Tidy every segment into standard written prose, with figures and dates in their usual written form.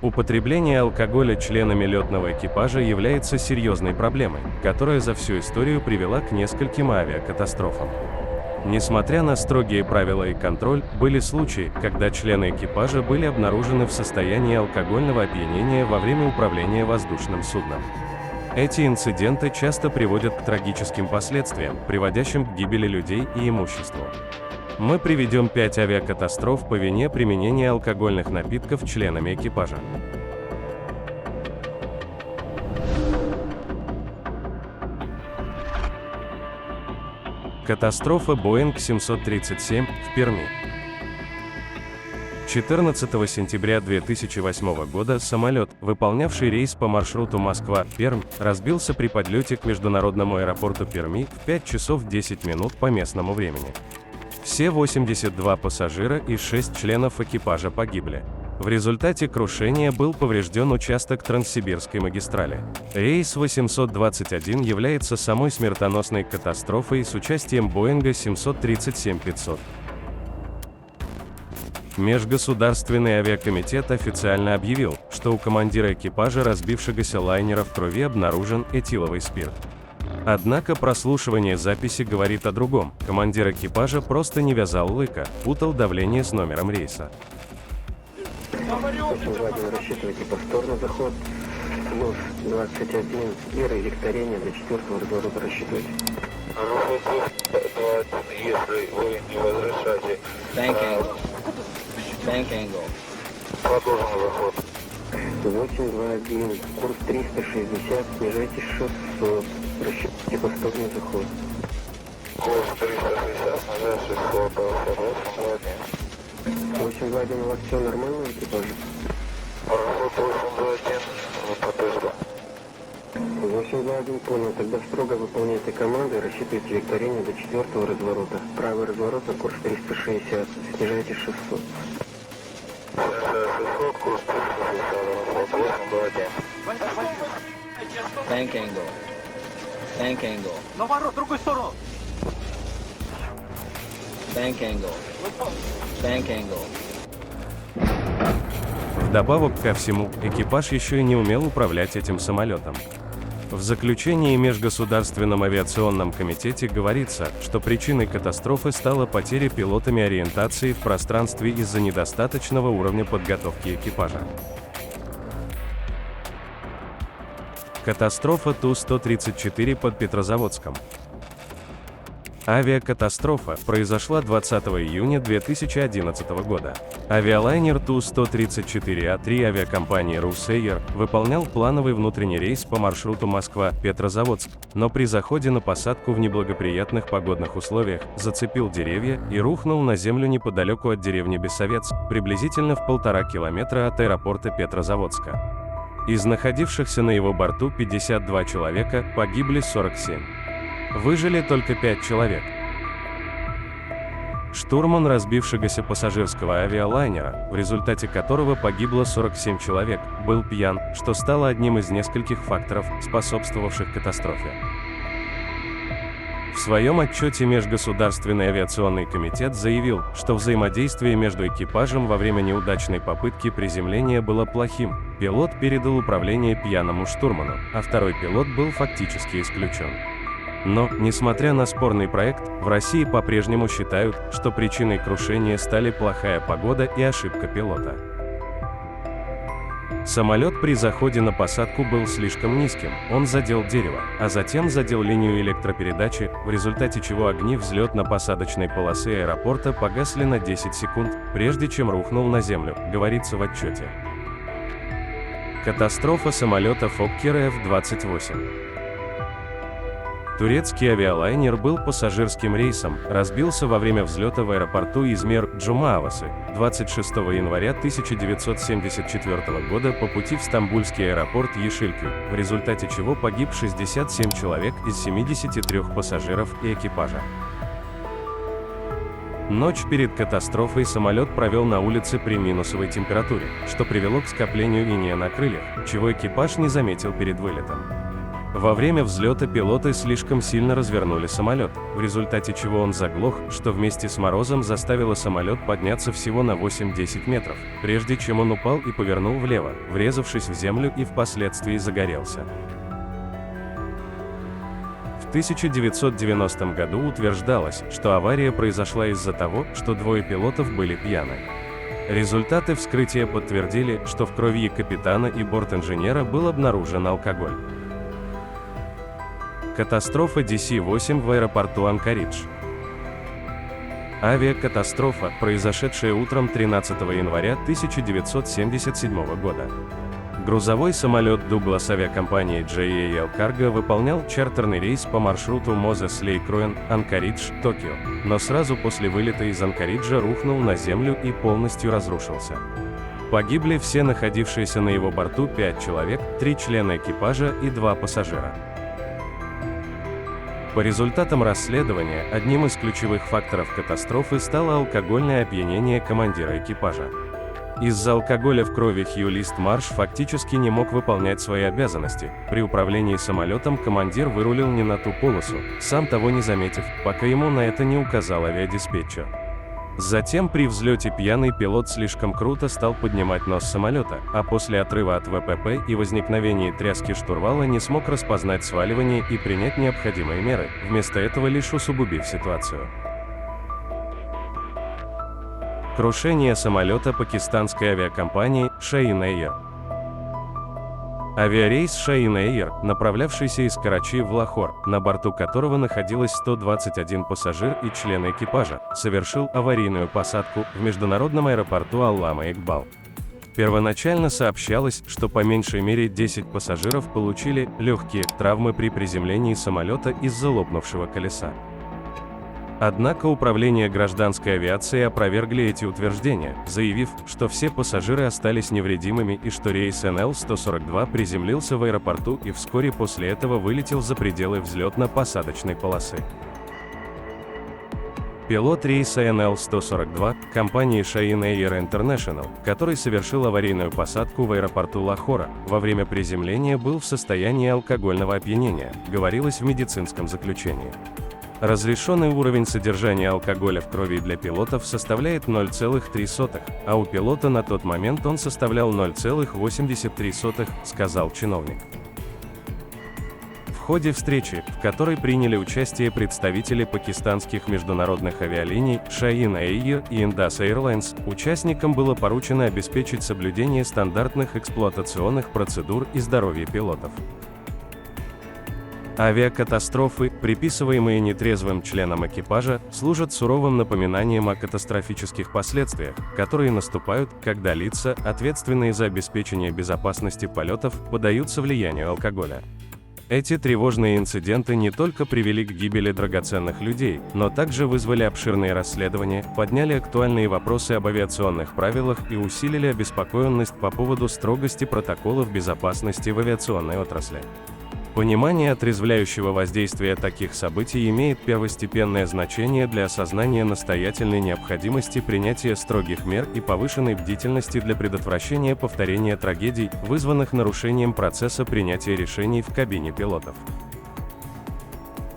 Употребление алкоголя членами летного экипажа является серьезной проблемой, которая за всю историю привела к нескольким авиакатастрофам. Несмотря на строгие правила и контроль, были случаи, когда члены экипажа были обнаружены в состоянии алкогольного опьянения во время управления воздушным судном. Эти инциденты часто приводят к трагическим последствиям, приводящим к гибели людей и имуществу. Мы приведем 5 авиакатастроф по вине применения алкогольных напитков членами экипажа. Катастрофа Boeing 737 в Перми. 14 сентября 2008 года самолет, выполнявший рейс по маршруту Москва-Пермь, разбился при подлете к международному аэропорту Перми в 5 часов 10 минут по местному времени. Все 82 пассажира и 6 членов экипажа погибли. В результате крушения был поврежден участок Транссибирской магистрали. Рейс 821 является самой смертоносной катастрофой с участием Боинга 737-500. Межгосударственный авиакомитет официально объявил, что у командира экипажа разбившегося лайнера в крови обнаружен этиловый спирт. Однако прослушивание записи говорит о другом. Командир экипажа просто не вязал лыка, путал давление с номером рейса. Рассчитывайте повторно заход. Плюс 21 Ира и викторение до 4-го разворота рассчитывайте. Если вы не возражаете. Bank angle. Продолжим заход. 821, курс 360, снижайте 600. Рассчитывайте повторный заход. Курс 360, снижай 600, 821, у вас все нормально в экипаже? Пароход 821, подожду. 821, понял, тогда строго выполняйте команды, рассчитывайте викторение до 4-го разворота. Правый разворот на курс 360, снижайте 600. Снижай 600, курс 360, пароход 821. Bank angle. Bank angle. Наоборот, в другую сторону. Bank angle. Bank angle. Вдобавок ко всему, экипаж еще и не умел управлять этим самолетом. В заключении Межгосударственном авиационном комитете говорится, что причиной катастрофы стала потеря пилотами ориентации в пространстве из-за недостаточного уровня подготовки экипажа. Катастрофа Ту-134 под Петрозаводском. Авиакатастрофа произошла 20 июня 2011 года. Авиалайнер Ту-134А3 авиакомпании «Русэйр» выполнял плановый внутренний рейс по маршруту Москва-Петрозаводск, но при заходе на посадку в неблагоприятных погодных условиях зацепил деревья и рухнул на землю неподалеку от деревни Бессовец, приблизительно в 1,5 километра от аэропорта Петрозаводска. Из находившихся на его борту 52 человека погибли 47. Выжили только 5 человек. Штурман разбившегося пассажирского авиалайнера, в результате которого погибло 47 человек, был пьян, что стало одним из нескольких факторов, способствовавших катастрофе. В своем отчете Межгосударственный авиационный комитет заявил, что взаимодействие между экипажем во время неудачной попытки приземления было плохим. Пилот передал управление пьяному штурману, а второй пилот был фактически исключен. Но, несмотря на спорный проект, в России по-прежнему считают, что причиной крушения стали плохая погода и ошибка пилота. Самолет при заходе на посадку был слишком низким, он задел дерево, а затем задел линию электропередачи, в результате чего огни взлетно-посадочной полосы аэропорта погасли на 10 секунд, прежде чем рухнул на землю, говорится в отчете. Катастрофа самолета Fokker F-28. Турецкий авиалайнер был пассажирским рейсом, разбился во время взлета в аэропорту Измир-Джумаавасы 26 января 1974 года по пути в стамбульский аэропорт Ешилкю, в результате чего погиб 67 человек из 73 пассажиров и экипажа. Ночь перед катастрофой самолет провел на улице при минусовой температуре, что привело к скоплению инея на крыльях, чего экипаж не заметил перед вылетом. Во время взлета пилоты слишком сильно развернули самолет, в результате чего он заглох, что вместе с морозом заставило самолет подняться всего на 8-10 метров, прежде чем он упал и повернул влево, врезавшись в землю и впоследствии загорелся. В 1990 году утверждалось, что авария произошла из-за того, что двое пилотов были пьяны. Результаты вскрытия подтвердили, что в крови капитана и бортинженера был обнаружен алкоголь. Катастрофа DC-8 в аэропорту Анкоридж. Авиакатастрофа, произошедшая утром 13 января 1977 года. Грузовой самолет Douglas авиакомпании JAL Cargo выполнял чартерный рейс по маршруту Moses Lake Ruin, Анкоридж, Токио, но сразу после вылета из Анкориджа рухнул на землю и полностью разрушился. Погибли все находившиеся на его борту 5 человек, 3 члена экипажа и 2 пассажира. По результатам расследования, одним из ключевых факторов катастрофы стало алкогольное опьянение командира экипажа. Из-за алкоголя в крови Хью Лист Марш фактически не мог выполнять свои обязанности. При управлении самолетом командир вырулил не на ту полосу, сам того не заметив, пока ему на это не указал авиадиспетчер. Затем при взлете пьяный пилот слишком круто стал поднимать нос самолета, а после отрыва от ВПП и возникновения тряски штурвала не смог распознать сваливание и принять необходимые меры, вместо этого лишь усугубив ситуацию. Крушение самолета пакистанской авиакомпании Shaheen Air. Авиарейс Shaheen Air, направлявшийся из Карачи в Лахор, на борту которого находилось 121 пассажир и члены экипажа, совершил аварийную посадку в международном аэропорту Аллама Икбал. Первоначально сообщалось, что по меньшей мере 10 пассажиров получили легкие травмы при приземлении самолета из-за лопнувшего колеса. Однако управление гражданской авиации опровергли эти утверждения, заявив, что все пассажиры остались невредимыми и что рейс НЛ-142 приземлился в аэропорту и вскоре после этого вылетел за пределы взлетно-посадочной полосы. Пилот рейса НЛ-142, компании Shaheen Air International, который совершил аварийную посадку в аэропорту Лахора, во время приземления был в состоянии алкогольного опьянения, говорилось в медицинском заключении. Разрешенный уровень содержания алкоголя в крови для пилотов составляет 0,3, а у пилота на тот момент он составлял 0,83, сказал чиновник. В ходе встречи, в которой приняли участие представители пакистанских международных авиалиний Shaheen Air и Indus Airlines, участникам было поручено обеспечить соблюдение стандартных эксплуатационных процедур и здоровье пилотов. Авиакатастрофы, приписываемые нетрезвым членам экипажа, служат суровым напоминанием о катастрофических последствиях, которые наступают, когда лица, ответственные за обеспечение безопасности полетов, поддаются влиянию алкоголя. Эти тревожные инциденты не только привели к гибели драгоценных людей, но также вызвали обширные расследования, подняли актуальные вопросы об авиационных правилах и усилили обеспокоенность по поводу строгости протоколов безопасности в авиационной отрасли. Понимание отрезвляющего воздействия таких событий имеет первостепенное значение для осознания настоятельной необходимости принятия строгих мер и повышенной бдительности для предотвращения повторения трагедий, вызванных нарушением процесса принятия решений в кабине пилотов.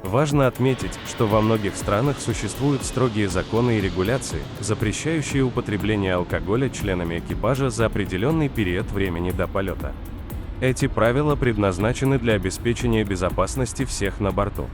Важно отметить, что во многих странах существуют строгие законы и регуляции, запрещающие употребление алкоголя членами экипажа за определенный период времени до полета. Эти правила предназначены для обеспечения безопасности всех на борту.